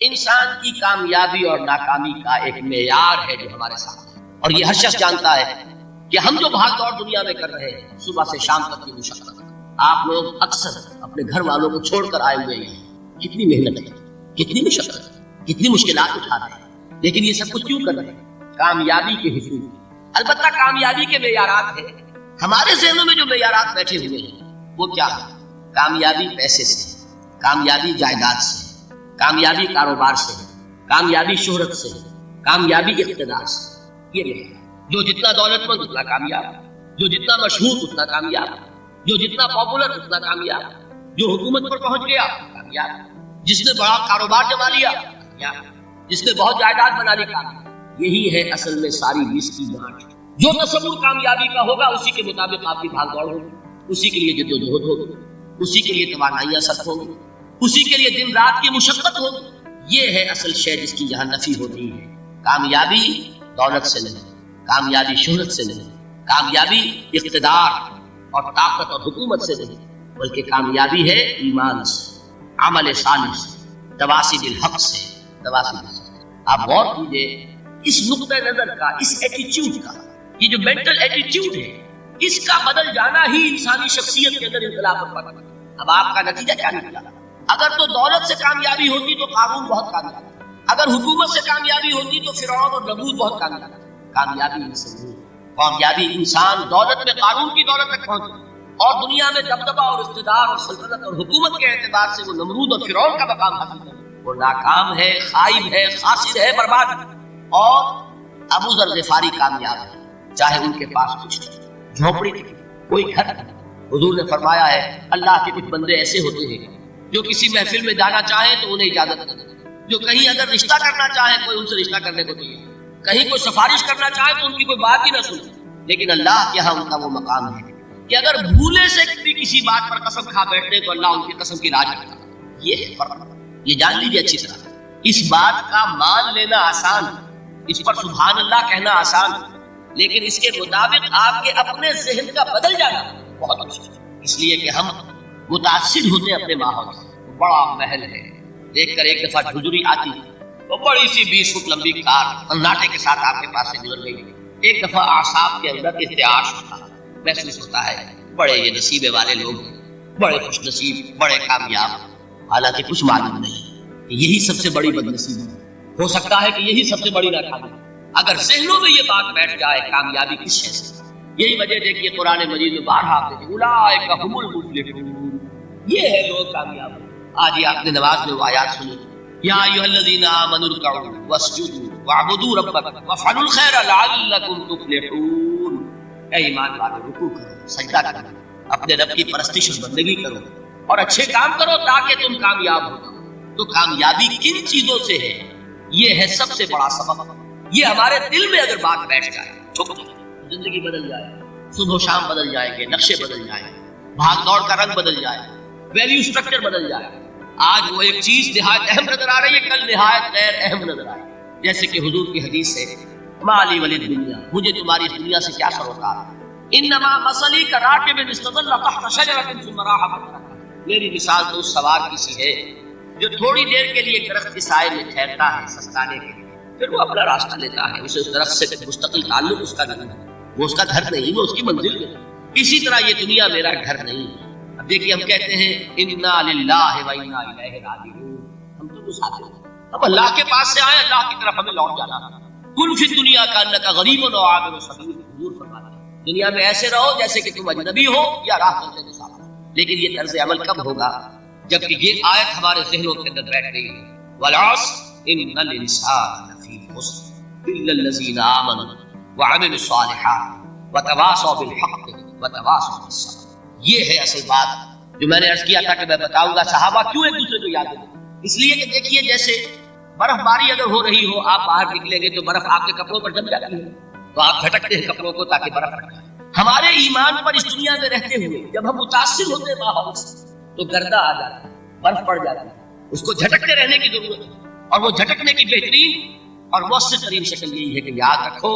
انسان کی کامیابی اور ناکامی کا ایک معیار ہے جو ہمارے ساتھ ہے، اور یہ ہر شخص جانتا ہے کہ ہم جو بھاگ دوڑ دنیا میں کر رہے ہیں، صبح سے شام تک کی مشقت، آپ لوگ اکثر اپنے گھر والوں کو چھوڑ کر آئے ہوئے ہیں، کتنی محنت ہے، کتنی مشقت ہے، کتنی مشکلات اٹھا رہے ہیں، لیکن یہ سب کچھ کیوں کر رہے ہیں؟ کامیابی کے حصول۔ البتہ کامیابی کے معیارات ہیں، ہمارے ذہنوں میں جو معیارات بیٹھے ہوئے ہیں وہ کیا ہے؟ کامیابی پیسے سے، کامیابی جائیداد سے، کامیابی کاروبار سے، کامیابی شہرت سے، کامیابی اقتدار سے۔ یہ نہیں، جو جتنا دولت مند اتنا کامیاب، جو جتنا مشہور اتنا کامیاب، جو جتنا پاپولر اتنا کامیاب، جو حکومت پر پہنچ گیا کامیاب، جس نے بڑا کاروبار جما لیا کامیاب، جس نے بہت جائیداد بنا لی کامیاب۔ یہی ہے اصل میں ساری لسٹ کی گانٹھ۔ جو تصور کامیابی کا ہوگا اسی کے مطابق آپ کی بھاگ دوڑ ہوگی، اسی کے لیے جدوجہد ہوگی، اسی کے لیے توانائیاں صرف ہوں گی، اسی کے لیے دن رات کی مشقت ہوگی۔ یہ ہے اصل شے جس کی یہاں نفی ہو رہی ہے۔ کامیابی دولت سے نہیں، کامیابی شہرت سے نہیں، کامیابی اقتدار اور طاقت اور حکومت سے نہیں، بلکہ کامیابی ہے ایمان سے، عمل صالح سے، تواصی بالحق سے، تواصی بالحق۔ آپ غور کیجئے اس نقطہ نظر کا، اس ایٹیچیوڈ کا، یہ جو مینٹل ایٹیچیوڈ ہے، اس کا بدل جانا ہی انسانی شخصیت کے اندر انقلاب پر۔ اب آپ کا نتیجہ کیا نکلا؟ اگر تو دولت سے کامیابی ہوتی تو قارون بہت کامیاب، اگر حکومت سے کامیابی ہوتی تو فرعون اور نمرود بہت کامیاب۔ کامیابی ان سے نہیں، کامیابی انسان دولت میں قارون کی دولت تک پہنچے اور دنیا میں دبدبہ اور اقتدار اور سلطنت اور حکومت کے اعتبار سے وہ نمرود اور فرعون کا مقام حاصل کرے، وہ ناکام ہے، خائب ہے، خاسر ہے، برباد ہے۔ اور ابو ذر غفاری کامیاب ہے، چاہے ان کے پاس کچھ جھونپڑی تھی، کوئی گھر تھا۔ حضور نے فرمایا ہے اللہ کے کچھ بندے ایسے ہوتے ہیں جو کسی محفل میں جانا چاہیں تو انہیں اجازت نہ دیں، جو کہیں اگر رشتہ کرنا چاہیں کوئی ان سے رشتہ کرنے کو تیار، کہیں کوئی سفارش کرنا چاہے تو ان کی کوئی بات ہی نہ سنتے، لیکن اللہ کے ہاں ان کا وہ مقام ہے کہ اگر بھولے سے بھی کسی بات پر قسم کھا بیٹھتے تو اللہ ان کی قسم کی لاج رکھتا۔ یہ ہے فرق، یہ جان لیجیے اچھی طرح۔ اس بات کا مان لینا آسان، اس پر سبحان اللہ کہنا آسان، لیکن اس کے مطابق آپ کے اپنے ذہن کا بدل جانا بہت مشکل ہے، اس لیے کہ ہم متاثر ہوتے ہیں اپنے ماحول سے۔ بڑا محل ہے، دیکھ کر ایک دفعہ ڈھجری آتی، وہ بڑی سی 20 فٹ لمبی کار سناٹے کے ساتھ آپ کے پاس سے گزر گئی۔ ایک دفعہ اعصاب کے اندر ارتعاش ہوتا، محسوس ہوتا ہے بڑے یہ نصیبے والے لوگ ہیں، بڑے خوش نصیب، بڑے کامیاب، حالانکہ کچھ معلوم نہیں کہ یہی سب سے بڑی بدنصیبی ہو سکتا ہے، کہ یہی سب سے بڑی ناکامی۔ اگر ذہنوں میں یہ بات بیٹھ جائے کامیابی کس شے سے، یہی وجہ دیکھیے قرآن مجید میں بارہا آتے ہیں اولئک هم المفلحون، یہ ہے لوگ کامیاب۔ آج یہ آپ نے نماز میں وہ آیات سنی، یا ایھا الذین آمنوا ارکعوا واسجدوا واعبدوا ربکم وافعلوا الخیر لعلکم تفلحون۔ اے ایمان والو، رکوع کرو، سجدہ کرو، اپنے رب کی پرستش اور بندگی کرو اور اچھے کام کرو تاکہ تم کامیاب ہو۔ تو کامیابی کن چیزوں سے ہے؟ یہ ہے سب سے بڑا سبب۔ یہ ہمارے دل میں اگر بات بیٹھ جائے، زندگی بدل جائے، صبح و شام بدل جائیں گے، نقشے بدل جائیں گے، بھاگ دوڑ کا رنگ بدل جائے، ویلیو سٹرکچر بدل جائے۔ آج وہ ایک چیز نہایت اہم نظر آ رہی ہے، کل نہایت غیر اہم نظر آئے، جیسے کہ حضور کی حدیث ہے مالی ولی دنیا، مجھے تمہاری اس دنیا سے کیا سروکار ہے، انما مثلی کراکب استظل تحت شجرۃ ثم راح فترکها، میری مثال تو اس سوار کی سی ہے جو تھوڑی دیر کے لیے درخت کے سائے میں ٹھہرتا ہے سستانے کے لیے، پھر وہ اپنا راستہ لیتا ہے، اسے اس درخت سے مستقل تعلق اس کا نہیں ہے، وہ اس کا گھر نہیں، وہ اس کی منزل نہیں۔ اسی طرح یہ دنیا میرا گھر نہیں ہے۔ اب دیکھیے ہم کہتے ہیں انا للہ و انا الیہ راجعون، ہم تو مسافر ہیں، ہم اللہ کے پاس سے آئے، اللہ کی طرف ہمیں لوٹ جانا۔ کن فی الدنیا کانک غریب و عابر سبیل، حضور فرماتے ہیں دنیا میں ایسے رہو جیسے کہ تم اجنبی ہو یا راہ چلتے مسافر۔ لیکن یہ طرز عمل کب ہوگا؟ جبکہ یہ آیت ہمارے ذہنوں کے اندر بیٹھ گئی ہے، والعصر ان الانسان لفی خسر الا الذین آمنوا وعملوا الصالحات وتواصوا بالحق وتواصوا بالصبر۔ یہ ہے اصل بات جو میں نے عرض کیا تھا کہ میں بتاؤں گا صحابہ کیوں ایک دوسرے کو یاد کرتے، اس لیے کہ دیکھیے جیسے برف باری اگر ہو رہی ہو، آپ باہر نکلیں گے تو برف آپ کے کپڑوں پر جم جاتی ہے، تو آپ جھٹکتے ہیں کپڑوں کو تاکہ برف ہٹ جائے۔ ہمارے ایمان پر اس دنیا میں رہتے ہوئے جب ہم متاثر ہوتے ہیں ماحول سے تو گردہ آ جاتا ہے، برف پڑ جاتی ہے، اس کو جھٹکتے رہنے کی ضرورت ہے، اور وہ جھٹکنے کی بہترین اور مؤثر ترین شکل یہی ہے کہ یاد رکھو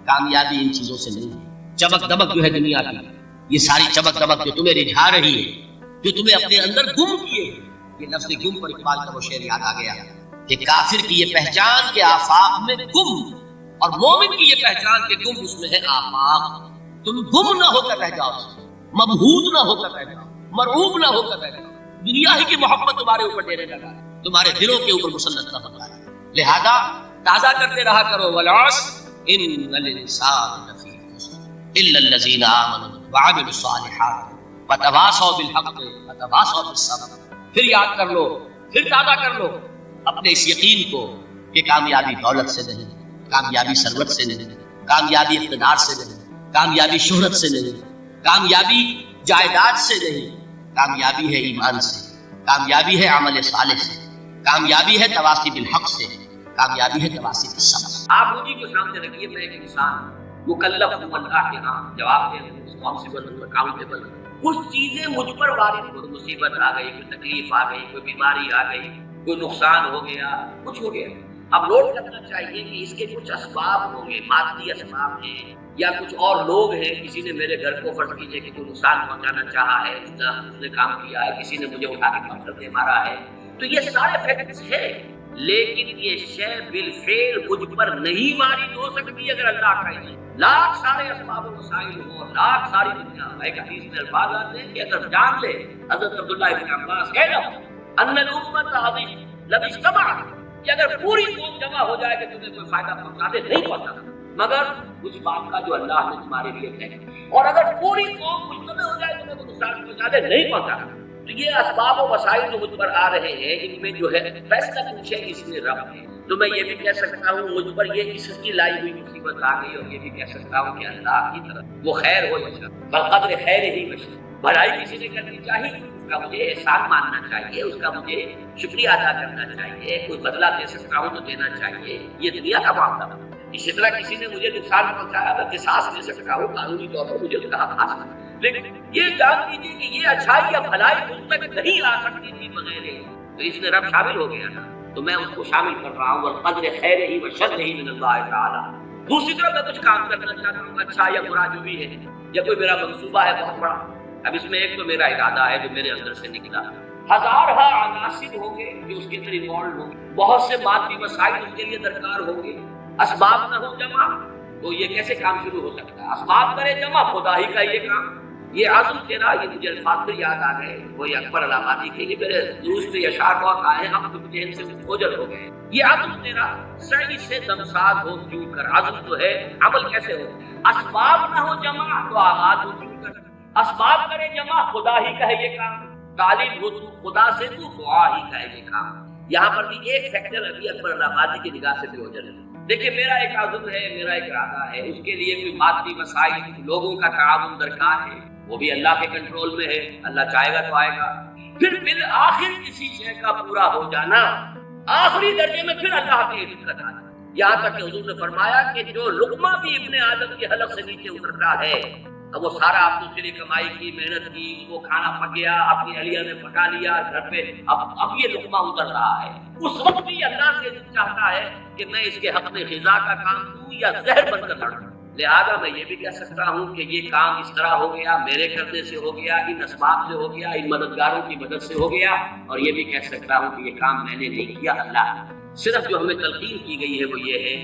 کامیابی ان چیزوں سے نہیں ہے۔ چمک دمک جو ہے دنیا کی، یہ ساری چمک دمک جو تمہیں رجھا رہی ہے، جو تمہیں اپنے اندر گم کیے، یہ لفظ گم پر اقبال کا وہ شعر یاد آ گیا، کہ کافر کی یہ پہچان کے آفاق میں گم، اور مومن کی یہ پہچان کے گم اس میں ہے آفاق۔ تم گم نہ ہو کر رہ جاؤ، مبہوت نہ ہو کر رہ جاؤ، مرعوب نہ ہو کر رہ جاؤ، دنیا ہی کی محبت تمہارے اوپر ڈیرے لگا ہے، تمہارے دلوں کے اوپر مسلط نہ ہو جائے۔ لہذا تازہ کرتے رہا کرو، والعصر ان الانسان لفی خسر الا الذین آمنوا وعملوا الصالحات وتواصوا بالحق وتواصوا بالصبر۔ پھر یاد کر لو، پھر تازہ کر لو اپنے اس یقین کو کہ کامیابی دولت سے نہیں، کامیابی ثروت سے نہیں، کامیابی اقتدار سے نہیں، کامیابی شہرت سے نہیں، کامیابی جائیداد سے نہیں، کامیابی ہے ایمان سے، کامیابی ہے عمل صالح سے، کامیابی ہے تواصی بالحق سے، کامیابی ہے تواصی بالصبر۔ آپ مجھے کو سامنے رکھیے، میں ایک انسان مکلف ہوں اللہ کے ہاں، جواب دے ہوں، رسپانسبل ہوں، اکاؤنٹیبل ہوں۔ کچھ چیزیں مجھ پر وارد، کوئی مصیبت آ گئی، کوئی تکلیف آ گئی، کوئی بیماری آ گئی، کوئی نقصان ہو گیا، کچھ ہو گیا۔ اب نوٹ کرنا چاہیے کہ اس کے کچھ اسباب ہوں گے، مادی اسباب ہیں، یا کچھ اور لوگ ہیں، کسی نے میرے گھر کو فرض کیجئے کہ کوئی نقصان پہنچانا چاہا ہے، اس نے کام کیا ہے، کسی نے مجھے اٹھا کے پتھر دے مارا ہے، تو یہ سارے فیکٹس ہیں، لیکن یہ شے بالفعل مجھ پر نہیں وارد ہو سکتی اگر اللہ کا اذن۔ لاکھ سارے اسباب و وسائل ہو، لاکھ ساری دنیا، ایک حدیث میں الفاظ آتے ہیں کہ اگر جان لے حضرت عبداللہ بن عباس کہہ رہا ہوں ان الامت لو اجتمعت، کہ اگر پوری قوم جمع ہو جائے کہ تمہیں کوئی فائدہ پہنچا دے، نہیں پہنچا مگر کچھ بات کا جو اللہ نے تمہارے لیے ہے، اور اگر پوری قوم مجتمع ہو جائے تمہیں کوئی نقصان پہنچا دے، نہیں پہنچا۔ تو یہ اسباب و وسائل جو مجھ پر آ رہے ہیں، ان میں جو ہے فیصلہ پوچھے اس میں رب ہے۔ تو میں یہ بھی کہہ سکتا ہوں مجھ پر یہ اس کی لائی ہوئی مصیبت آ گئی، اور یہ بھی کہہ سکتا ہوں کہ اللہ کی طرف وہ خیر ہو یا شر، بقدر خیر ہی بشر۔ بھلائی کسی نے کرنی چاہیے، اس کا مجھے احسان ماننا چاہیے، اس کا مجھے شکریہ ادا کرنا چاہیے، کوئی بدلہ دے سکتا ہوں تو دینا چاہیے، یہ دنیا کا معاملہ۔ اسی طرح کسی نے مجھے نقصان پہنچایا، میں قصاص دے سکتا ہوں، قانونی طور پر مجھے اس کا حق حاصل ہے۔ لیکن یہ جان لیجیے کہ یہ اچھائی یا بھلائی مجھ تک نہیں آ سکتی تھی بغیر، تو اس میں رب شامل ہو گیا نا، تو میں اس کو شامل کر رہا ہوں، والقدر خیر ہی و شر ہی من اللہ تعالی۔ دوسری طرف میں کچھ کام کرنا چاہتا ہوں، اچھا یا برا جو بھی ہے، یا کوئی میرا منصوبہ ہے بہت بڑا، اب اس میں ایک تو میرا ارادہ ہے جو میرے اندر سے نکلا، ہزارہ عناصر ہوں گے جو اس کے اندر انوالو ہوں گے، بہت سے مادی وسائل اس کے لیے درکار ہوں گے، اسباب نہ ہو جمع تو یہ کیسے کام شروع ہو سکتا ہے؟ اسباب کرے جمع، خدا ہی کا یہ کام، یہ عزم تیرا، یہ مجھے الفاظ پھر یاد آ گئے، وہی اکبر علاماتی کے، یہ میرے دوست اشعار بہت آئے ہیں، ہم تو ذہن سے اوجل ہو گئے۔ یہ عزم تیرا سعی سے دمساز ہو کیوں کر، عزم تو ہے، عمل کیسے ہو؟ اسباب نہ ہو جمع تو آغاز ہو کیوں کر، اسباب کرے جمع، خدا ہی کا ہے یہ کام، طالب ہو تو خدا سے، تو دعا ہی کا ہے یہ کام۔ یہاں پر بھی ایک فیکٹر ابھی اکبر علاماتی کی نگاہ سے بھی اوجل ہے۔ دیکھیں میرا ایک عزم ہے، میرا ایک ارادہ ہے، اس کے لیے کوئی مادی وسائل، لوگوں کا تعاون درکار ہے، وہ بھی اللہ کے کنٹرول میں ہے، اللہ چاہے گا تو آئے گا۔ پھر بالآخر کسی شے کا پورا ہو جانا، آخری درجے میں پھر اللہ کی عزت کا جانا، یہاں تک کہ حضور نے فرمایا کہ جو لقمہ بھی ابن آدم کے حلق سے نیچے اترتا ہے، اب وہ سارا آپ نے اس کے لیے کمائی کی، محنت کی، وہ کھانا پک گیا، اپنی اہلیہ نے پکا لیا گھر پہ، اب یہ لقمہ اتر رہا ہے، اس وقت بھی اللہ سے چاہتا ہے کہ میں اس کے حق میں غذا کا کام دوں یا زہر بن کر لڑوں۔ لہذا میں یہ بھی کہہ سکتا ہوں کہ یہ کام اس طرح ہو گیا، میرے کرنے سے ہو گیا، ان اسباب سے ہو گیا، ان مددگاروں کی مدد سے ہو گیا، اور یہ بھی کہہ سکتا ہوں کہ یہ کام میں نے نہیں کیا، اللہ نے۔ صرف جو ہمیں تلقین کی گئی ہے وہ یہ ہے،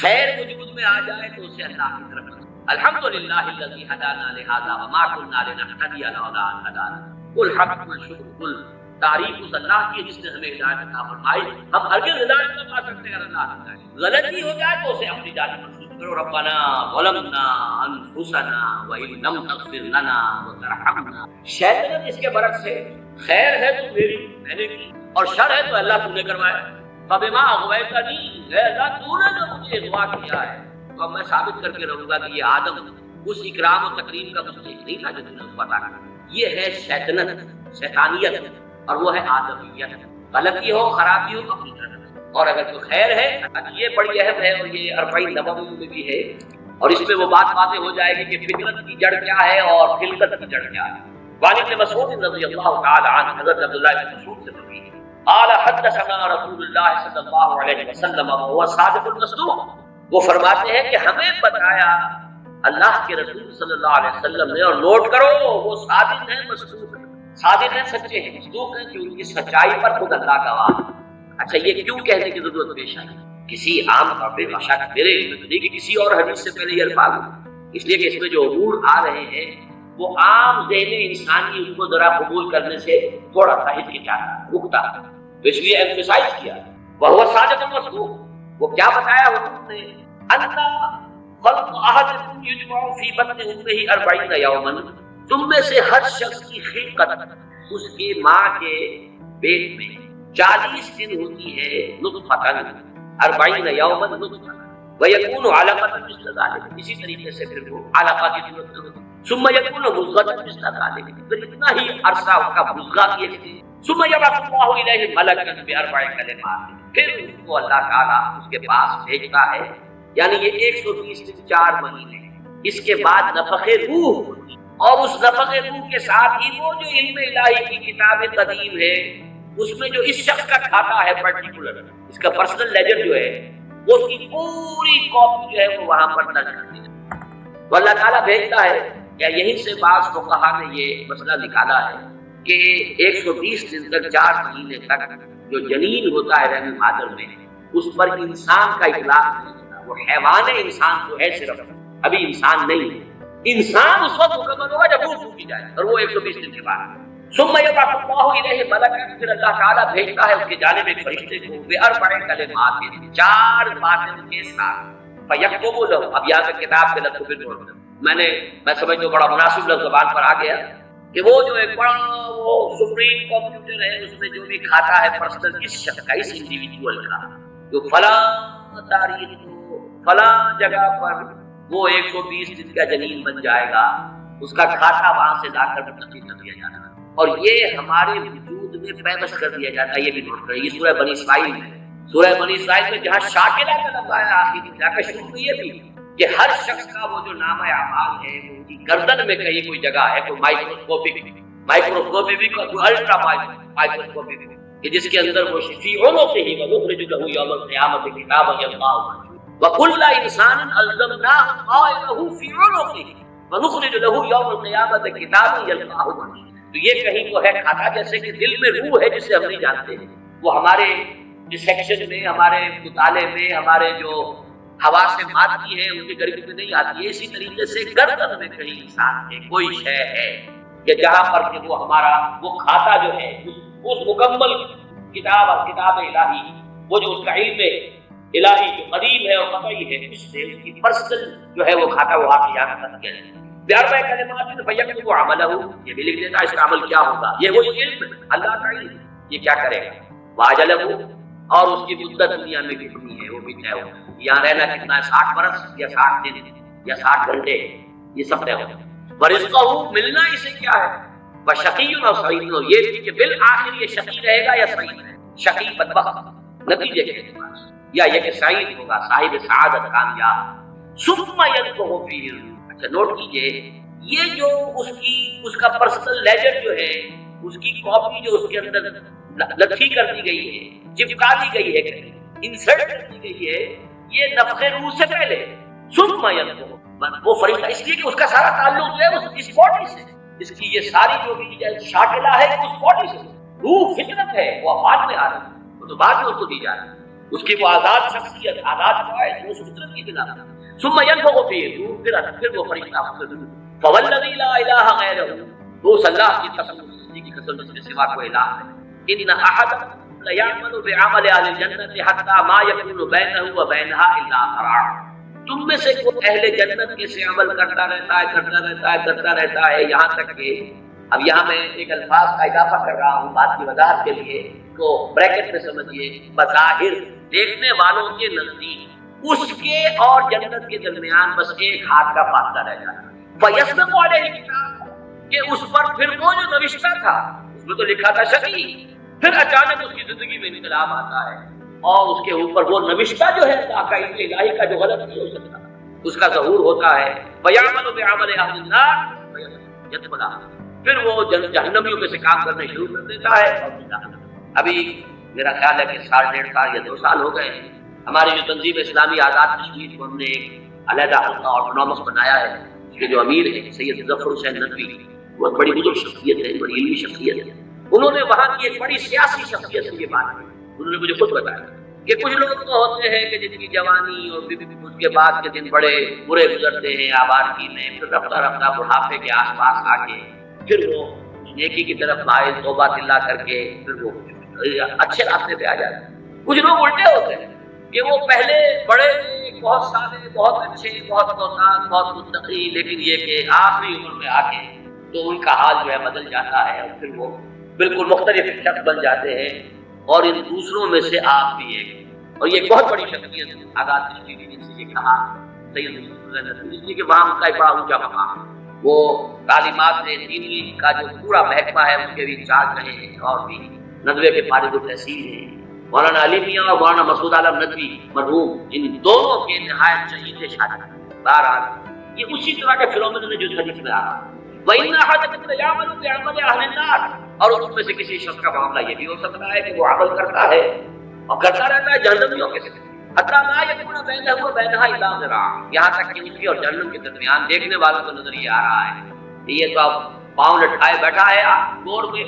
خیر وجود میں آ جائے تو اسے اللہ کی طرف الحمدللہ الذی ہدانا لہذا وما کنا لنہتدی لولا ان ہدانا، قل حمد والشکر، قل تعریف اس اللہ کی جس نے ہمیں ہدایت عطا فرمائی، ہم ہرگز ہدایت نہ پا سکتے اگر اللہ نہ چاہے۔ غلطی ہو جائے تو اسے اپنی جانب منسوب کرو، ربنا ظلمنا انفسنا وان لم تغفر لنا وترحمنا۔ شیطنت اس کے برعکس ہے، خیر ہے تو میری، میں نے کی، اور شر ہے تو اللہ تو نے کروایا۔ فبما اغویتنی، اے اللہ تو نے جو مجھے اغوا کیا ہے، تو میں ثابت کر کے رہوں گا کہ یہ آدم اس اکرام و تکریم کا مستحق نہیں تھا جو تم نے اس کو عطا کیا۔ یہ ہے شیطنت، شیطانیت، اور وہ ہے آدمیت۔ غلطی ہو، خرابی ہو اپنی طرف، اور اگر کوئی خیر ہے، یہ بڑی اہم ہے، اور یہ 40 نبوی میں بھی ہے، اور اس میں وہ بات واضح ہو جائے گی کہ فطرت کی جڑ کیا ہے اور خلقت کی جڑ کیا ہے۔ وعن ابن مسعود رضی اللہ تعالی عنہ، حضرت عبداللہ بن مسعود سے مروی ہے، قال حدثنا رسول اللہ صلی اللہ علیہ وسلم وهو صادق المصدوق، وہ فرماتے ہیں کہ ہمیں بتایا اللہ کے رسول صلی اللہ علیہ وسلم نے، اور نوٹ کرو وہ صادق ہیں، مصدوق ہیں، صادق ہیں، سچے ہیں، مصدوق ہیں کہ ان کی سچائی پر خود اللہ گواہ۔ اچھا یہ کیوں کہنے کی ضرورت پیش آئی؟ کسی عام طور پہ شاید میرے علم میں نہیں کہ کسی اور حدیث سے پہلے یہ الفاظ اس لیے کہ اس میں جو امور آ رہے ہیں وہ عام ذہن انسانی ان کو ذرا قبول کرنے سے تھوڑا سا ہچکچاتا رکتا، تو اس لیے ایمفسائز کیا وہ صادق المصدوق۔ وہ کیا بتایا حضور نے؟ انا خلق احدکم یجمع فی بطن امہ 40 یوما، تم میں سے ہر شخص کی خلقت اس کی ماں کے پیٹ میں 40 دن ہوتی ہے نطفۃ 40 یوما نطفۃ ویکون علقۃ مثل ذلک، اسی طریقے سے پھر وہ علقہ کی صورت میں ثم یکون مضغۃ مثل ذلک، پھر اتنا ہی عرصہ اس کا مضغہ کی ایک ثم یبعث اللہ الیہ ملکا باربع کلمات، پھر اس کو اللہ تعالیٰ اس کے پاس بھیجتا ہے، یعنی یہ 120 دن 4 مہینے، اس کے بعد نفخ روح، اور اس نفخ روح کے ساتھ ہی وہ جو علم الہی کی کتاب قدیم ہے اس میں جو اس شخص کا کھاتا ہے پرٹیکولر، اس کا پرسنل لیجر جو ہے وہ اس کی پوری کاپی جو ہے وہ وہاں پر درج کرتی ہے، تو اللہ تعالیٰ بھیجتا ہے۔ کیا یہیں سے بعض فقہا نے یہ مسئلہ نکالا ہے کہ 120 دن تک 4 مہینے تک جو جنین ہوتا ہے رحم مادر میں اس پر انسان کا اطلاق نہیں ہوتا، وہ حیوان انسان تو ہے صرف، ابھی انسان نہیں ہے، انسان اس وقت مکمل ہوگا جب روح پھونکی جائے، اور وہ 120 دن کے بعد ثم یبعث اللہ الیہ ملکا، پھر اللہ تعالیٰ بھیجتا ہے اس کی جانب ایک فرشتے کو باربع کلمات، 4 باتوں کے ساتھ، فیکتب لہ، اب یہاں سے کتاب کے لفظ پہ جوڑ دیں، میں سمجھتا ہوں بڑا مناسب لفظ زبان پر آ گیا کہ وہ جو ایک بڑا وہ سپریم کمپیوٹر ہے اس میں جو بھی کھاتا ہے پرسنل اس شخص کا، اس انڈیویجول کا، جو فلاں تاریخ کو فلاں جگہ پر وہ 120 دن کا جنین بن جائے گا، اس کا کھاتا وہاں سے لا کر تبدیل کر دیا جاتا ہے، اور یہ ہمارے وجود میں پیوست کر دیا جاتا ہے۔ یہ بھی نوٹ کریں، یہ سورہ بنی اسرائیل ہے، سورہ بنی اسرائیل میں جہاں شاکلہ کا لفظ آیا آخر میں جا کر شروع میں یہ بھی کہ ہر شخص کا وہ جو نامہ اعمال ہے وہ ان کی گردن میں کہیں کوئی جگہ ہے، کوئی مائکروسکوپی بھی، کوئی الٹرا مائکروسکوپی بھی، کہ جس کے اندر وہ فی عنقہ ونخرج لہ یوم القیامۃ کتابا یلقاہ وکل انسان الزمناہ طائرہ فی عنقہ ونخرج لہ یوم القیامۃ کتابا یلقاہ، تو یہ کہیں وہ ہے کھاتا، جیسے کہ دل میں روح ہے جسے ہم نہیں جانتے ہیں، وہ ہمارے ڈسیکشن میں، ہمارے مطالعے میں، ہمارے جو حواس مادی ہے ان کی گرفت میں نہیں آتی ہے، اسی طریقے سے گردن میں کہیں انسان ہے کوئی شے ہے کہ جہاں پر کہ وہ ہمارا وہ کھاتا جو ہے اس مکمل کتاب الہی، وہ جو اس کا علم الہی جو قدیم ہے اور قطعی ہے، اس سے اس کی پرسنل جو ہے وہ کھاتا وہ آپ یاد کر کے باربع کلمات فیکتب عملہ، یہ بھی لکھ دیتا ہے اس کا عمل کیا ہوگا، یہ وہ علم اللہ کا علم، یہ کیا کرے گا، واجلہ، اور اس کی مدت دنیا میں کتنی ہے وہ بھی طے ہوگا، یہاں رہنا کتنا ہے، 60 برس یا 60 دن یا 60 گھنٹے، یہ سب طے ہوگا۔ ورزقہ، ملنا اسے کیا ہے، بشقی و سعید، یہ بھی کہ بالآخر یہ شقی رہے گا یا سعید رہے گا، شقی بدبخت نتیجے کے اعتبار سے، یا یہ کہ سعید ہوگا صاحب سعادت کامیاب۔ ثم ينفخ فیہ، اچھا نوٹ کیجئے، یہ جو اس کا پرسنل لیجر جو ہے، اس کی کاپی جو اس کے اندر لکھی کر دی گئی ہے، چپکا دی گئی ہے، انسرٹ کر دی گئی ہے، یہ نفخ روح سے پہلے ثم ينفخ، وہ فرشتہ اس لیے کہ اس کا سارا تعلق جو ہے اس باڈی سے، اس کی یہ ساری جو بھی شاکلہ ہے اس باڈی سے، روح فطرت ہے وہ بعد میں آ رہی ہے، وہ تو بعد میں اس کو دی جا رہی ہے، اس کی وہ آزاد شخصیت، آزاد خواہش اس فطرت کی بنا پر ثم ينفخ فیہ، پھر وہ فرشتہ فوالذی لا الہ غیرہ، وہ اس اللہ کی قسم جس کے سوا کوئی الہ نہیں، ان احدکم لَيَعْمَلُ بِعَمَلِ أَهْلِ الْجَنَّةِ حَتَّى مَا يَكُونُ بَيْنَهُ وَبَيْنَهَا إِلَّا ذِرَاعٌ، تم میں سے کوئی اہل جنت کے سے عمل کرتا رہتا ہے یہاں تک کہ، اب یہاں میں ایک الفاظ کا اضافہ کر رہا ہوں بات کی وضاحت کے لیے، تو بریکٹ میں سمجھیے، بظاہر دیکھنے والوں کے نزدیک اس کے اور جنت کے درمیان بس ایک ہاتھ کا فاصلہ رہ جاتا ہے، فَيَسْبِقُ عَلَيْهِ الْكِتَابُ، کہ اس پر پھر وہ جو نوشتہ تھا اس میں تو لکھا تھا شقی، پھر اچانک اس کی زندگی میں انقلاب آتا ہے اور اس کے اوپر وہ نوشتہ جو ہے اللہ کا علم الہی کا جو غلط نہیں ہو سکتا اس کا ظہور ہوتا ہے، وَيَعْمَلُ بِعَمَلِ أَهْلِ النَّارِ يَدْخُلُونَ، پھر وہ جہنمیوں میں سے کام کرنے شروع کر دیتا ہے۔ ابھی میرا خیال ہے کہ 1.5 سال یا 2 سال ہو گئے ہماری جو تنظیم اسلامی آزاد کشمیر کو ہم نے ایک علیحدہ حلقہ آٹونومس بنایا ہے، اس کے جو امیر ہیں سید ظفر حسین ندوی، بہت بڑی بزرگ شخصیت ہے، بڑی علمی شخصیت ہے، انہوں نے وہاں کی ایک بڑی سیاسی شخصیت سے یہ بات کی انہوں نے مجھے خود بتایا کہ کچھ لوگ تو ہوتے ہیں کہ جن کی جوانی اور اس کے بعد کے دن بڑے برے گزرتے ہیں آبادی میں، پھر رفتہ رفتہ بڑھاپے کے آس پاس آ کے پھر وہ نیکی کی طرف مائل توبہ دلہ کر کے پھر وہ اچھے راستے پہ آ جاتے ہیں۔ کچھ لوگ الٹے ہوتے ہیں کہ وہ پہلے بڑے بہت سارے، بہت اچھے، بہت محتاط، بہت متقی، لیکن یہ کہ آخری عمر میں آ کے تو ان کا حال جو ہے بدل جاتا ہے اور پھر وہ بالکل مختلف شخص بن جاتے ہیں، اور ان دوسروں میں سے آپ بھی ایک۔ اور یہ ایک بہت بڑی شخصیت آزاد کشمیری نے سے یہ کہا سید ندوی کہ وہاں ان کا ایک بڑا اونچا مقام، وہ تعلیمات دینی کا جو پورا محکمہ ہے اس کے بھی انچارج رہے ہیں، اور بھی ندوے کے فارغ التحصیل ہیں۔ مولانا علی میاں اور مولانا مسعود عالم ندوی مرحوم، ان دونوں کے نہایت شہید شاگرد۔ بہرحال یہ اسی طرح کے فنومین نے جو اس حدیث میں آ وَإِنَّ أَحَدَكُمْ لَيَعْمَلُ بِعَمَلِ أَهْلِ النَّارِ، اور ان میں سے کسی شخص کا معاملہ یہ بھی ہو سکتا ہے کہ وہ عمل کرتا ہے اور کرتا رہتا ہے جہنمیوں کے ساتھ، حتیٰ لَا يَكُونَ بَيْنَهُ وَبَيْنَهَا إِلَّا ذِرَاعٌ، یہاں تک کہ اس کی اور جہنم کے درمیان دیکھنے والوں کو نظر یہ آ رہا ہے یہ تو اب پاؤں لٹکائے بیٹھا ہے گور میں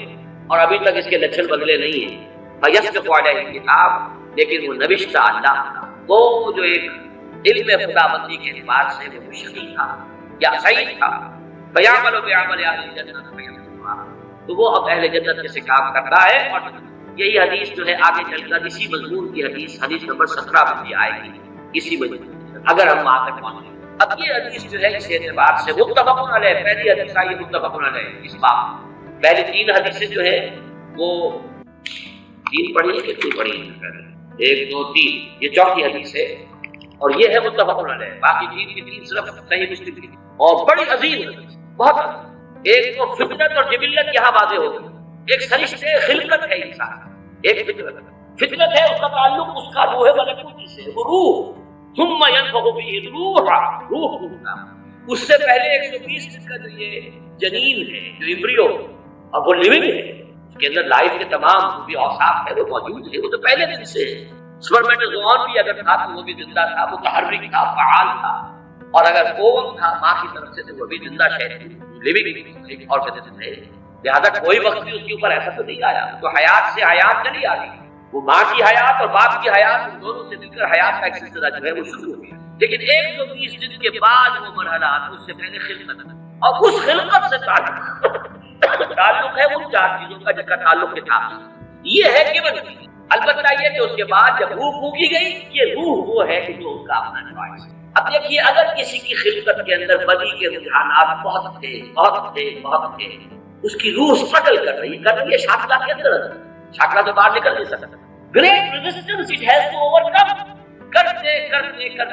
اور ابھی تک اس کے لچھن بدلے نہیں ہیں۔ فَيَسْبِقُ عَلَيْهِ الْكِتَابُ، لیکن وہ نوشتہ اللہ وہ جو ایک علم خدا بندی کے اعتبار سے وہ شقی تھا یا سعید تھا، فَيَعْمَلُ بِعَمَلِ أَهْلِ الْجَنَّةِ فَيَدْخُلُوهَا، تو وہ اب اہل جنت کے سے کام کرتا ہے۔ اور یہی حدیث جو ہے آگے چل کر اسی مضمون کی حدیث نمبر 17 میں بھی آئے گی، اسی مضمون اگر ہم وہاں تک پہنچے۔ اب یہ حدیث جو ہے اس اعتبار سے متفق علیہ، پہلی حدیث آئی متفق علیہ اس باب، پہلی تین حدیثیں جو ہے وہ تین پڑھی ہے، کتنی پڑھی ہے؟ 1 2 3، یہ چوتھی حدیث ہے اور یہ ہے متفق علیہ، باقی تین کی تین صرف صحیح مسلم کی، اور بڑی عظیم حدیث، بہت عظیم۔ ایک تو فطرت اور جبلت یہاں واضح ہوگی، ایک سرشتے خلقت ہے انسان، ایک فطرت ہے، اس کا تعلق اس کا روح ملکوتی سے، وہ روح، ثم ينفخ فيه الروح، روح ہوگا۔ اس سے پہلے 120 دن کا جو یہ جنین ہے، جو ایمبریو، اور وہ لیونگ ہے، اس کے اندر لائف کے تمام بھی اوصاف ہے وہ موجود ہے، وہ تو پہلے دن سے ہے۔ سپرمیٹوزوئن بھی اگر تھا تو وہ بھی زندہ تھا، متحرک تھا، فعال تھا، اور اگر اوم تھا ماں کی طرف سے تو وہ بھی زندہ شہر لیونگ ایک آرگنزم ہے، لہٰذا کوئی وقت بھی اس کے اوپر ایسا تو نہیں آیا، تو حیات سے حیات چلی آ گئی، وہ ماں کی حیات اور باپ کی حیات ان دونوں سے مل کر حیات کا ایک سلسلہ جو ہے وہ شروع ہو گیا۔ لیکن 120 دن کے بعد وہ مرحلہ آتا، اس سے پہلے خلقت، اور اس خلقت سے تعلق ہے ان 4 چیزوں کا جن کا تعلق کتاب سے، یہ ہے کہ البتہ یہ کہ اس کے بعد جب روح پھونکی گئی، یہ روح وہ ہے کہ جو ان کا اپنا چوائس ہے۔ اب دیکھیے اگر کسی کی خلقت کے اندر بدی کے رجحانات بہت تھے، اس کی روح اسٹرگل کر رہی ہے شاکلہ کے اندر، شاکلہ سے باہر نکل نہیں سکتا، great resistance it has to overcome, کرتے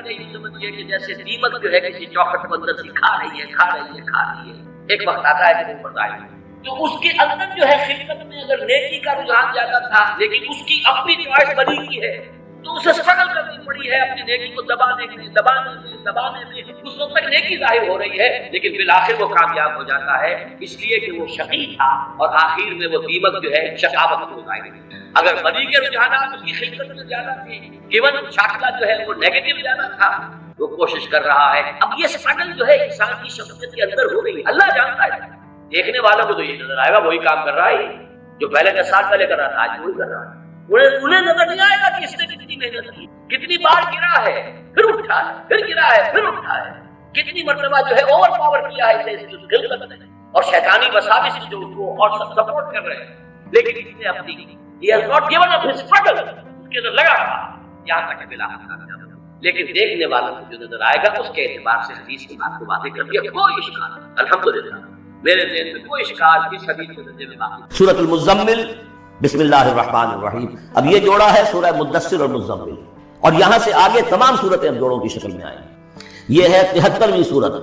یہ سمجھیے کہ جیسے دیمک جو ہے کسی چوکھٹ کو اندر سے کھا رہی ہے، ایک وقت آتا ہے کہ وہ برداشت نہیں۔ تو اس کے اندر جو ہے خلقت میں اگر نیکی کا رجحان زیادہ تھا، لیکن اس کی اپنی چوائس بدی کی ہے، تو اسے اسٹرگل کرنی پڑی ہے اپنی نیکی کو دبانے میں، اس وقت تک نیکی ظاہر ہو رہی ہے، لیکن بالآخر وہ کامیاب ہو جاتا ہے، اس لیے کہ وہ شقی تھا اور آخر میں وہ دیمک جو ہے شقاوت کو ظاہر ہے۔ اگر بدی کے رجحانات اس کی خلقت میں زیادہ تھے، ایون شاکلہ جو ہے وہ نیگیٹو زیادہ تھا، وہ کوشش کر رہا ہے۔ اب یہ اسٹرگل جو ہے انسان کی شخصیت کے اندر ہو رہی ہے، اللہ جانتا ہے، دیکھنے والوں کو تو یہ نظر آئے گا وہی کام کر رہا ہے جو پہلے 10 سال پہلے کر رہا تھا، آج وہی کر رہا ہے۔ انہیں نظر نہیں آئے گا کہ اس نے کتنی محنت کی، کتنی بار گرا ہے پھر اٹھا ہے، پھر گرا ہے پھر اٹھا ہے، کتنی مرتبہ جو ہے اوور پاور کیا ہے اسے اس کے خلقت نے، اور شیطانی وساوس جو اس کو اور سپورٹ کر رہے ہیں، لیکن اس نے اپنی he has not given up his struggle، اس کے اندر لگا رہا یہاں تک کہ بالآخر کامیاب ہوا۔ لیکن دیکھنے والوں کو جو نظر آئے گا اس کے اعتبار سے حدیث کی بات کو واضح کر دیا، کوئی اشکال الحمدللہ میرے ذہن میں کوئی اشکال اس حدیث کے ذریعے میں باقی۔ سورۃ المزمل، بسم اللہ الرحمن الرحیم۔ اب یہ جوڑا ہے سورہ مدثر اور مزمل، اور یہاں سے آگے تمام صورتیں اب جوڑوں کی شکل میں آئیں۔ یہ ہے 73ویں صورت،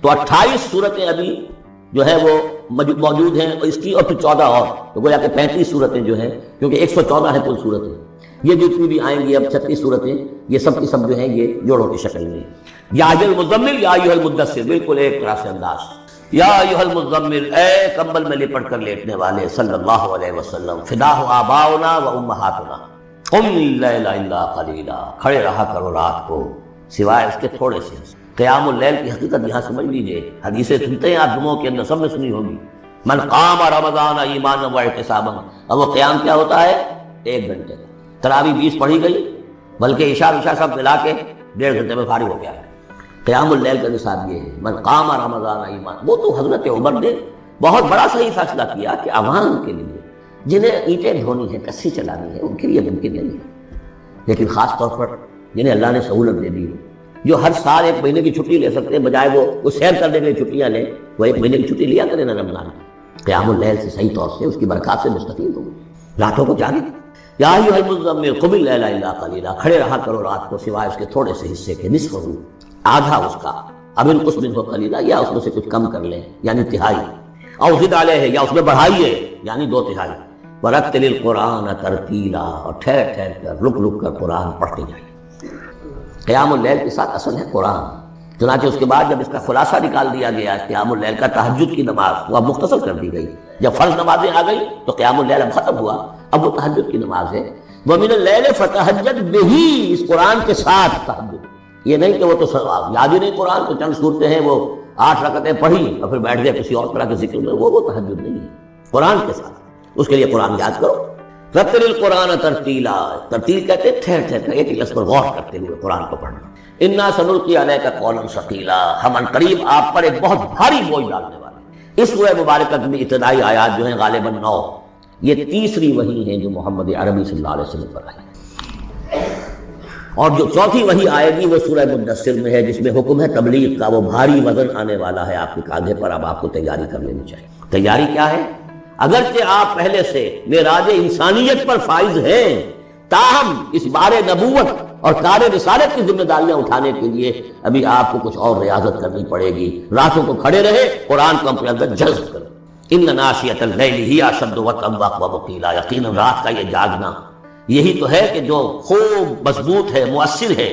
تو 28 صورتیں ابھی جو ہے وہ موجود ہیں اس کی، اور پھر 14 اور، تو گویا کہ 35 صورتیں جو ہیں، کیونکہ 114 ہے کل صورتیں، یہ جتنی بھی آئیں گی اب 36 صورتیں، یہ سب کی سب جو ہیں یہ جوڑوں کی شکل میں۔ یا ایھا المزمل یا ایھا المدثر، بالکل ایک طرح سے انداز، یا ایھا المزمل، اے کمبل میں لپٹ کر لیٹنے والے، صلی اللہ علیہ وسلم، فداہ آباؤنا و امہاتنا، قم اللیل الا قلیلا، کھڑے رہا کرو رات کو سوائے اس کے تھوڑے سے۔ قیام اللیل کی حقیقت یہاں سمجھ لیجئے، حدیثیں سنتے ہیں آپ جمعوں کے اندر، سب نے سنی ہوگی، من قام رمضان ایمانا و احتسابا، اور وہ قیام کیا ہوتا ہے؟ 1 گھنٹے کا، تراویح 20 پڑھی گئی، بلکہ عشاء سب ملا کے 1.5 گھنٹے میں فارغ ہو گیا۔ قیام اللیل کا نصاب یہ ہے، من قام رمضان ایمان، وہ تو حضرت عمر نے بہت بڑا صحیح فیصلہ کیا کہ عوام کے لیے جنہیں اینٹیں دھونی ہے، کسی چلانی ہے، ان کے لیے ممکن نہیں ہے، لیکن خاص طور پر جنہیں اللہ نے سہولت دے دی ہے، جو ہر سال 1 مہینے کی چھٹی لے سکتے ہیں، بجائے وہ سیر کرنے کے لیے چھٹیاں لیں، وہ 1 مہینے کی چھٹی لیا کریں نا رمضان میں۔ قیام اللیل سے صحیح طور سے اس کی برکات سے مستفید ہوں، راتوں کو جاگیں۔ یا ایھا المزمل قم اللیل الا قلیلا، کھڑے رہا کرو رات کو سوائے اس کے تھوڑے سے حصے کے، نصفہ، آدھا اس کا، اب انقص منہ قلیلا، یا اس میں سے کچھ کم کر لیں یعنی تہائی، او زد علیہ، یا اس میں بڑھائیے یعنی 2/3، ورتل القرآن ترتیلا، اور ٹھہر ٹھہر کر رک کر قرآن پڑھتے جائیں۔ قیام اللیل کے ساتھ اصل ہے قرآن، چنانچہ اس کے بعد جب اس کا خلاصہ نکال دیا گیا قیام اللیل کا، تہجد کی نماز وہ اب مختصر کر دی گئی، جب فرض نمازیں آ گئی تو قیام اللیل اب ختم ہوا، اب وہ تہجد کی نماز ہے۔ وَمِنَ اللَّيْلِ فَتَہجد بِهِ، اس قرآن کے ساتھ تہجد، یہ نہیں کہ وہ تو یاد ہی نہیں قرآن، تو چند صورتیں ہیں وہ 8 رکعتیں پڑھی اور پھر بیٹھ گئے کسی اور طرح کے ذکر میں، وہ تہجد نہیں ہے، قرآن کے ساتھ، اس کے لیے قرآن یاد کرو۔ رتل القرآن ترتیلا، ترتیل کہتے ہیں ٹھہر ٹھہر کر ایک لفظ پر غور کرتے ہوئے قرآن کو پڑھنا۔ انا سنلقی علیک قولا ثقیلا، ہم ان قریب آپ پر ایک بہت بھاری بوجھ ڈالنے والے ہیں۔ اس سورہ مبارکہ میں ابتدائی آیات جو ہیں غالباً 9، یہ تیسری وحی ہیں جو محمد عربی صلی اللہ علیہ وسلم پر آئی، اور جو چوتھی وحی آئے گی وہ سورہ مدثر میں ہے، جس میں حکم ہے تبلیغ کا، وہ بھاری وزن آنے والا ہے آپ کے کاندھے پر، اب آپ کو تیاری کر لینی چاہیے۔ تیاری کیا ہے؟ اگرچہ آپ پہلے سے معراج انسانیت پر فائز ہیں، تاہم اس بار نبوت اور کار رسالت کی ذمہ داریاں اٹھانے کے لیے ابھی آپ کو کچھ اور ریاضت کرنی پڑے گی۔ راتوں کو کھڑے رہے، قرآن کو اپنے اندر جذب کرو۔ ان ناشئۃ اللیل ہی اشد وطئا وقیلا، یقیناً رات کا یہ جاگنا یہی تو ہے کہ جو خوب مضبوط ہے، مؤثر ہے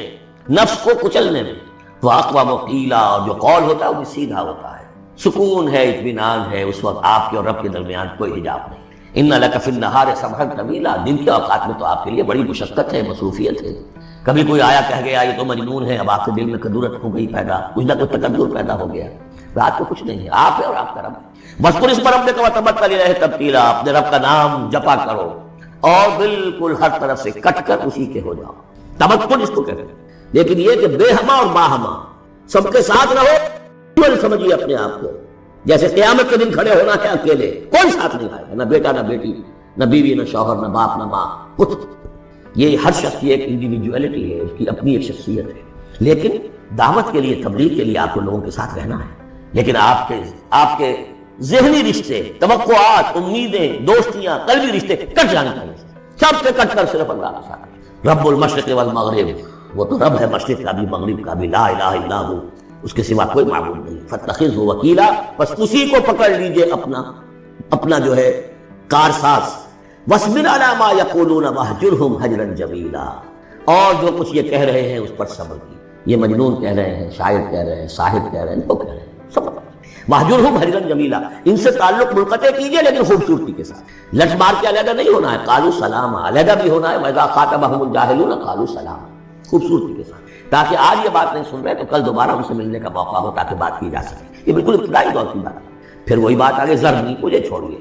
نفس کو کچلنے میں، واقوام وقیلا، اور جو قول ہوتا ہے وہ بھی سیدھا ہوتا ہے، سکون ہے، اطمینان ہے، اس وقت آپ کے اور رب کے درمیان کوئی حجاب نہیں۔ ان لک فی النہار سبحا طویلا، دن کے اوقات میں تو آپ کے لیے بڑی مشقت ہے، مصروفیت ہے۔ کبھی کوئی آیا کہہ گیا یہ تو مجنون ہے، اب آپ کے دل میں کدورت ہو گئی پیدا، کچھ نہ کچھ تکدر پیدا ہو گیا۔ رات کو کچھ نہیں ہے، آپ ہے اور آپ کا رب۔ واذکر اسم ربک وتبتل الیہ تبتیلا، اپنے رب کا نام جپا کرو اور بالکل ہر طرف سے کٹ کر اسی کے ہو جاؤ۔ تبتل اس کو کہتے ہیں، لیکن یہ کہ بے ہما اور باہما سب کے ساتھ رہو، سمجھیے اپنے آپ کو جیسے قیامت کے دن کھڑے ہونا ہے اکیلے، کوئی ساتھ نہیں آئے گا، نہ بیٹا نہ بیٹی، نہ بیوی نہ شوہر، نہ باپ نہ ماں، کچھ۔ یہ ہر شخص کی ایک انڈیویجویلٹی ہے، اس کی اپنی ایک شخصیت ہے، لیکن دعوت کے لیے، تبلیغ کے لیے آپ کو لوگوں کے ساتھ رہنا ہے، لیکن آپ کے ذہنی رشتے، توقعات، امیدیں، دوستیاں، قلبی رشتے کٹ جانے چاہیے، سب سے کٹ کر صرف اللہ کے ساتھ۔ رب المشرق والمغرب، وہ تو رب ہے مشرق کا بھی مغرب کا بھی، لا الہ الا ہو، اس کے سوا کوئی معبود نہیں۔ فاتخذہ وکیلا، بس اسی کو پکڑ لیجئے اپنا جو ہے کارساز۔ واصبر علی ما یقولون واہجرہم حجرا جمیلا، اور جو کچھ یہ کہہ رہے ہیں اس پر صبر کی، یہ مجنون کہہ رہے ہیں، شاعر کہہ رہے ہیں، صاحب کہہ رہے ہیں، وہ کہہ رہے ہیں، صبر۔ واہجرہم حجرا جمیلا، ان سے تعلق منقطع کیجئے لیکن خوبصورتی کے ساتھ، لٹ مار کے علیحدہ نہیں ہونا ہے، قالوا سلاما، علیحدہ بھی ہونا ہے، وَإِذَا خَاطَبَهُمُ الْجَاهِلُونَ قَالُوا سَلَامًا، خوبصورتی کے ساتھ، تاکہ آج یہ بات نہیں سن رہے تو کل دوبارہ ان سے ملنے کا موقع ہو، تاکہ بات کی جا سکے۔ یہ بالکل ابتدائی دور کی بات ہے۔ پھر وہی بات آگے، ذرنی، مجھے چھوڑیے،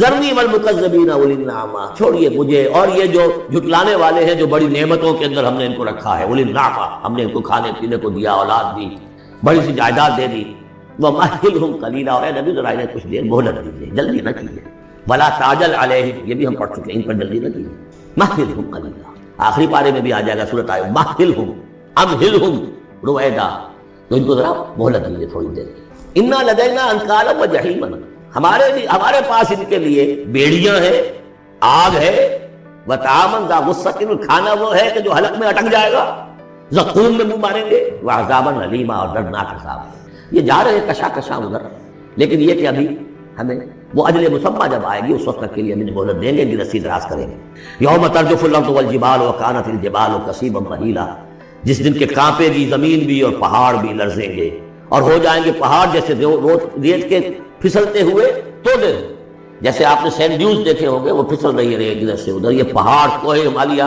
ذرنی والمکذبین اولی النعمہ، چھوڑیے مجھے اور یہ جو جھٹلانے والے ہیں، جو بڑی نعمتوں کے اندر ہم نے ان کو رکھا ہے، اولی النعمہ، ہم نے ان کو کھانے پینے کو دیا، اولاد دی، بڑی سی جائیداد دے دی۔ وَمَهِّلْهُمْ قَلِيلًا، اور اے نبی ذرا انہیں کچھ دیر مہلت دیجیے، جلدی نہ کیجیے۔ وَلَا تَعْجَلْ عَلَيْهِمْ، یہ بھی ہم پڑھ چکے ہیں، ان پر جلدی نہ کیجیے۔ مَهِّلْهُمْ قَلِيلًا، آخری پارے میں بھی آ جائے گا سورۃ آیہ، مَهِّلْهُمْ أَمْهِلْهُمْ رویدا، تو ان کو ذرا مہلت دیجیے تھوڑی دیر۔ اِنَّا لَدَيْنَا أَنْكَالًا وَجَحِيمًا، ہمارے پاس ان کے لیے بیڑیاں ہیں، آگ ہے، وَطَعَامًا ذَا غُصَّةٍ، کھانا وہ ہے کہ جو حلق میں اٹک جائے گا، زقوم میں منہ ماریں گے، وَعَذَابًا أَلِيمًا، اور دردناک عذاب۔ یہ جا رہے ہیں کشا کشا ادھر، لیکن یہ کہ ابھی ہمیں وہ اجل مسمى جب آئے گی اس وقت تک کے لیے ہمیں مہلت دیں گے، رسی دراز کریں گے۔ یوم ترجف الارض والجبال وکانت الجبال کثیبا مہیلا، جس دن کے کانپے گی زمین بھی اور پہاڑ بھی لرزیں گے، اور ہو جائیں گے پہاڑ جیسے ریت کے پھسلتے ہوئے تودے، جیسے آپ نے سینڈ ڈیوز دیکھے ہوں گے، وہ پھسل رہی ہے ریت ادھر سے ادھر، یہ پہاڑ کوہ ہمالیہ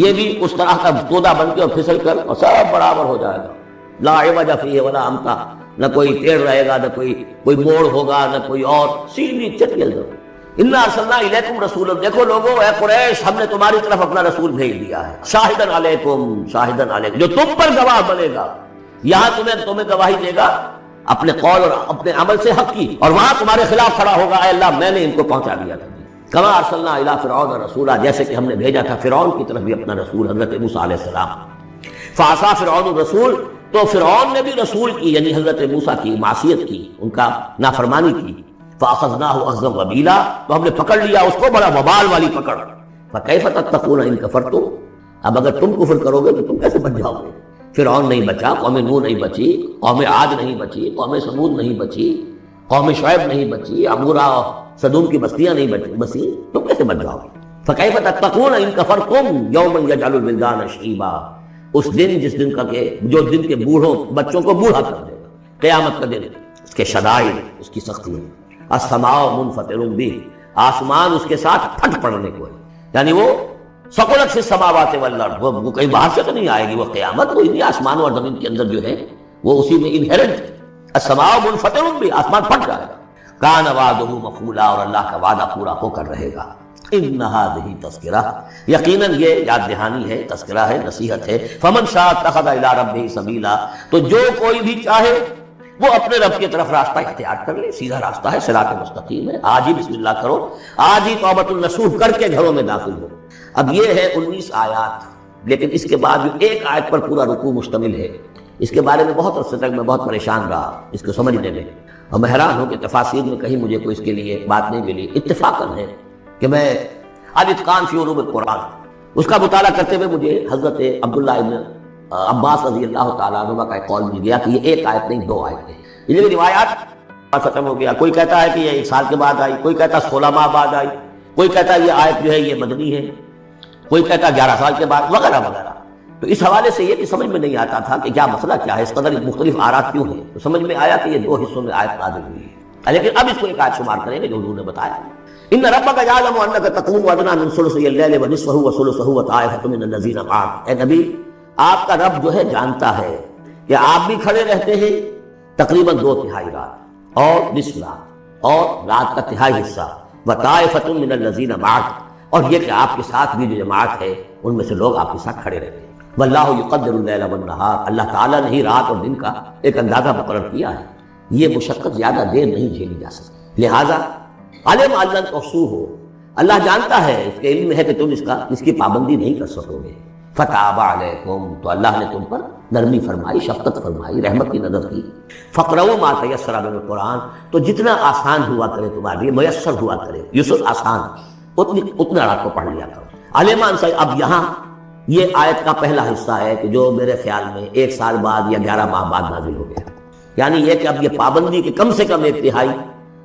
یہ بھی اس طرح کا تودا بن کے اور پھسل کر اور سب برابر ہو جائے گا، لا عوج فیہ ولا امتا، نہ کوئی ٹیڑھ رہے گا، نہ کوئی موڑ ہوگا، نہ کوئی اور، سیدھی چٹیل۔ انا ارسلنا الیکم رسولا، دیکھو لوگوں اے قریش ہم نے تمہاری طرف اپنا رسول بھیج دیا ہے، شاہدن علیکم، جو تم پر گواہ بنے گا، یہاں تمہیں گواہی دے گا اپنے قول اور اپنے عمل سے حق کی، اور وہاں تمہارے خلاف کھڑا ہوگا اے اللہ میں نے ان کو پہنچا دیا تھا، کما ارسلنا الی فرعون رسولا، جیسے کہ ہم نے بھیجا تھا فرعون کی طرف بھی اپنا رسول حضرت موسیٰ علیہ السلام، فعصا فرعون الرسول، تو فرعون نے بھی رسول کی یعنی حضرت موسیٰ کی معصیت کی، ان کا نافرمانی کی، فاخذناہ اخذا وبیلا، تو ہم نے پکڑ لیا اس کو بڑا وبال والی پکڑ، فکیف تتقون ان کفرتم، اب اگر تم کفر کرو گے تو تم کیسے بچ جاؤ گے؟ فرعون نہیں بچا، قوم نوح نہیں بچی، قوم عاد نہیں بچی، قوم ثمود نہیں بچی، قوم شعیب نہیں بچی، عمورہ صدوم کی بستیاں نہیں بسی، تم کیسے بچ جاؤ گے؟ فکیف تتقون ان کفرتم یوما یجعل الولدان شیبا، اس دن جس دن کا کہ جو دن کے بوڑھوں بچوں کو بوڑھا کر دے گا، قیامت کا دن، اس کے شدائد، اس کی سختی ہے، السماء منفطر بہ، آسمان اس کے ساتھ پھٹ پڑنے کو ہے، یعنی وہ ثقلت فی السماوات والارض، وہ کہیں باہر سے تو نہیں آئے گی وہ قیامت، وہ انہی آسمان اور زمین کے اندر جو ہے وہ اسی میں انہیرنٹ ہے، السماء منفطر بہ، آسمان پھٹ جائے گا، کان وعدہ مفعولا، اور اللہ کا وعدہ پورا ہو کر رہے گا، ان هذه تذکرہ، یقیناً یہ یاد دہانی ہے، تذکرہ ہے، نصیحت ہے، فمن شاء اتخذ الی ربہ سبیلا، تو جو کوئی بھی چاہے وہ اپنے رب کی طرف راستہ اختیار کر لے، سیدھا راستہ ہے، صراط مستقیم ہے، آج ہی بسم اللہ کرو، آج ہی توبۃ النصوح کر کے گھروں میں داخل ہو۔ اب یہ ہے 19 آیات، لیکن اس کے بعد جو ایک آیت پر پورا رکوع مشتمل ہے، اس کے بارے میں بہت عرصے تک میں بہت پریشان رہا اس کو سمجھنے میں، اور میں حیران ہوں کہ تفاسیر میں کہیں مجھے کوئی اس کے لیے بات نہیں ملی۔ اتفاقاً ہے کہ میں الاتقان فی علوم القرآن اس کا مطالعہ کرتے ہوئے مجھے حضرت عبداللہ ابن عباس رضی اللہ تعالیٰ عنہ کا ایک قول مل گیا کہ یہ ایک آیت نہیں 2 آیتیں ہیں، یہ بھی روایات ختم ہو گیا، کوئی کہتا ہے کہ یہ 1 سال کے بعد آئی، کوئی کہتا 16 ماہ بعد آئی، کوئی کہتا یہ آیت جو ہے یہ مدنی ہے، کوئی کہتا 11 سال کے بعد، وغیرہ وغیرہ۔ تو اس حوالے سے یہ کہ سمجھ میں نہیں آتا تھا کہ کیا مسئلہ کیا ہے، اس قدر مختلف آرات کیوں ہیں، تو سمجھ میں آیا کہ یہ 2 حصوں میں آیت نازل ہوئی ہے، لیکن اب اس کو ایک آیت شمار کریں گے جو حضور نے بتایا، ان ربک یعلم انک تقوم ادنی من ثلثی اللیل ونصفہ وثلثہ وطائفۃ من الذین معک، اے نبی آپ کا رب جو ہے جانتا ہے کہ آپ بھی کھڑے رہتے ہیں تقریباً 2/3 رات اور نصف رات اور رات کا تہائی حصہ، وطائفۃ من الذین معک، اور یہ کہ آپ کے ساتھ بھی جو جماعت ہے ان میں سے لوگ آپ کے ساتھ کھڑے رہتے ہیں، واللہ یقدر اللیل والنہار، اللہ تعالیٰ نے ہی رات اور دن کا ایک اندازہ مقرر کیا ہے، یہ مشقت زیادہ دیر نہیں جھیلی جا سکتی، لہٰذا علم ان تحصوہ، اللہ جانتا ہے، اس کے علم ہے کہ تم اس کی پابندی نہیں کر سکو گے، فتاب علیکم، تو اللہ نے تم پر نرمی فرمائی، شفقت فرمائی، رحمت کی نظر کی، فقرؤوا ما تیسر من القرآن، تو جتنا آسان ہوا کرے تمہارے لیے، میسر ہوا کرے، یسر آسان، اتنا رات کو پڑھ لیا کرو۔ علم ان، اب یہاں یہ آیت کا پہلا حصہ ہے کہ جو میرے خیال میں 1 سال بعد یا 11 ماہ بعد نازل ہو گیا، یعنی یہ کہ اب یہ پابندی کہ کم سے کم 1/3،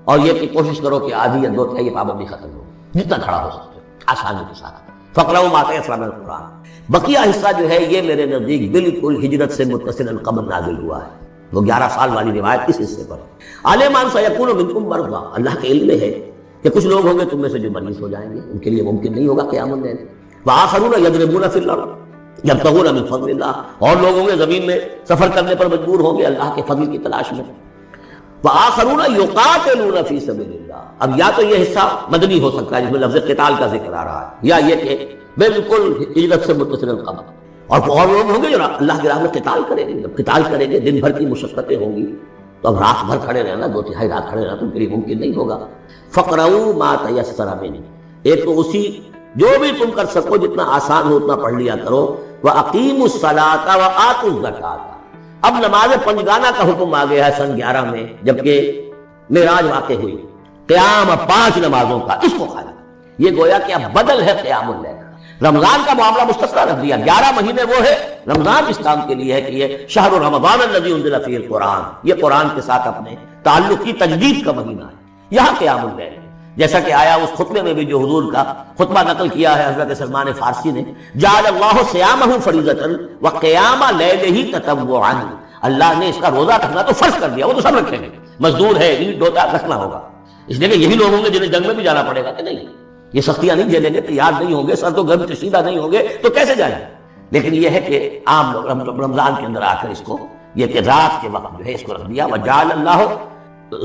اور یہ کہ کوشش کرو کہ آدھی یا 2/3 یہ پابندی ختم ہو، جتنا کھڑا ہو سکتے آسانی کے ساتھ، فقرؤوا ما تیسر من القرآن۔ بقیہ حصہ جو ہے یہ میرے نزدیک بالکل ہجرت سے متصل قبل نازل ہوا ہے، وہ 11 سال والی روایت اس حصے پر ہے۔ علم ان سیکون منکم مرضی، اللہ کے علم ہے کہ کچھ لوگ ہوں گے تم میں سے جو مریض ہو جائیں گے، ان کے لیے ممکن نہیں ہوگا قیام اللیل، وآخرون یضربون فی الارض یبتغون من فضل اللہ، اور لوگ ہوں گے زمین میں سفر کرنے پر مجبور ہوں گے اللہ کے فضل کی تلاش میں، وآخرون یقاتلون فی سبیل اللہ، اب یا تو یہ حصہ مدنی ہو سکتا ہے جس میں لفظ قتال کا ذکر آ رہا ہے، یا یہ کہ بالکل ہجرت سے متصل قبل، اور لوگ ہوں گے جو اللہ کی راہ میں قتال کریں گے، جب قتال کریں گے دن بھر کی مشقتیں ہوں گی، تو اب رات بھر کھڑے رہنا، 2/3 رات کھڑے رہنا تو میری ممکن نہیں ہوگا۔ فقرؤوا ما تیسر منہ، ایک تو اسی جو بھی تم کر سکو جتنا آسان ہو اتنا پڑھ لیا کرو، وَأَقِیمُوا الصَّلَاةَ وَآتُوا الزَّکَاةَ، اب نماز پنجگانہ کا حکم آ گیا ہے سن 11 میں، جبکہ معراج واقع ہوئی، قیام 5 نمازوں کا، اس کو خالی یہ گویا کہ اب بدل ہے قیام اللیل۔ رمضان کا معاملہ مستثنیٰ رکھ دیا، 11 مہینے وہ ہے، رمضان اس کام کے لیے ہے کہ یہ شہر رمضان الذی انزل فیہ القرآن، یہ قرآن کے ساتھ اپنے تعلق کی تجدید کا مہینہ ہے، یہاں قیام اللیل، جیسا کہ آیا اس خطبے میں بھی جو حضور کا خطبہ نقل کیا ہے حضرت سلمان فارسی نے، جعل اللہ صیامہ فریضۃ وقیام لیلہ تطوعا، اللہ نے اس کا روزہ رکھنا تو فرض کر دیا، وہ تو سب رکھیں گے، مزدور ہے اینٹ ڈوتا رکھنا ہوگا، اس لیے کہ یہی لوگ ہوں گے جنہیں جنگ میں بھی جانا پڑے گا کہ نہیں، یہ سختیاں نہیں جھیلیں گے، تیار نہیں ہوں گے، سر تو گرم کشیدہ نہیں ہوں گے تو کیسے جائیں گے، لیکن یہ ہے کہ عام لوگ رمضان کے اندر آ کر اس کو یہ کہ رات کے وقت جو ہے اس کو رکھ دیا، وجعل اللہ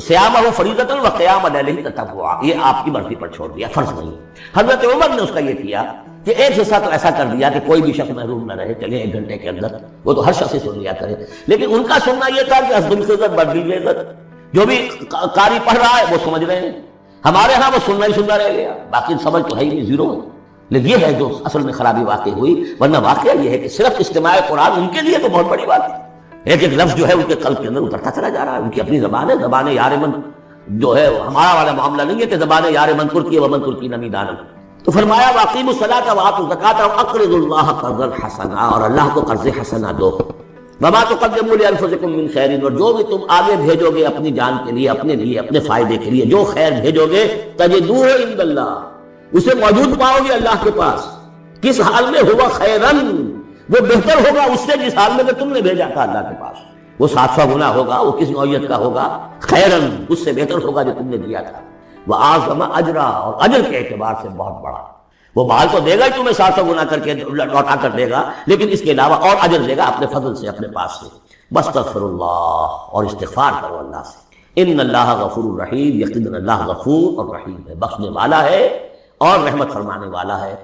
صیامہ فریضۃ و قیام لیلہ تطوعا، یہ آپ کی مرضی پر چھوڑ دیا، فرض نہیں۔ حضرت عمر نے اس کا یہ کیا کہ ایک حصہ تو ایسا کر دیا کہ کوئی بھی شخص محروم نہ رہے، چلے 1 گھنٹے کے اندر، وہ تو ہر شخص ہی سن لیا کرے، لیکن ان کا سننا یہ تھا کہ حسب کی عزت بڑھ گئی عزت، جو بھی قاری پڑھ رہا ہے وہ سمجھ رہے ہیں، ہمارے ہاں وہ سننا ہی سننا رہ گیا، باقی سمجھ تو ہے ہی نہیں، زیرو ہے۔ لیکن یہ ہے جو اصل میں خرابی واقع ہوئی، ورنہ واقعہ یہ ہے کہ صرف استماع قرآن ان کے لیے تو بہت بڑی بات ہے، ایک ایک لفظ جو ہے ان کے قلب کے اندر اترتا چلا جا رہا ہے، ان کی اپنی زبان ہے، زبان یار من جو ہے ہمارا والا معاملہ نہیں ہے کہ زبان یار من ترکی و من ترکی نمی دانم۔ تو فرمایا واقیموا الصلاۃ وآتوا الزکاۃ واقرضوا اللہ قرضا حسنا، اور اللہ کو قرض حسنا دو۔ وما تقدموا لانفسکم من خیر، اور جو بھی تم آگے بھیجو گے اپنی جان کے لیے، اپنے فائدے کے لیے، جو خیر بھیجو گے تجدوہ عند اللہ، اسے موجود پاؤ گے اللہ کے پاس، کس حال میں؟ ہوا خیرن، وہ بہتر ہوگا اس سے جس حال میں کہ تم نے بھیجا تھا اللہ کے پاس، وہ 700 گنا ہوگا، وہ کس نوعیت کا ہوگا؟ خیرن، اس سے بہتر ہوگا جو تم نے دیا تھا، وَأَعْظَمَ أَجْرًا، اور اجر کے اعتبار سے بہت بڑا، وہ مال تو دے گا ہی تمہیں 700 گنا کر کے لوٹا کر دے گا، لیکن اس کے علاوہ اور اجر دے گا اپنے فضل سے، اپنے پاس سے۔ بستغفر اللہ، اور استغفار کرو اللہ سے، ان اللہ غفور رحیم، یقیناً اللہ غفور اور رحیم ہے، بخشنے والا ہے اور رحمت فرمانے والا ہے۔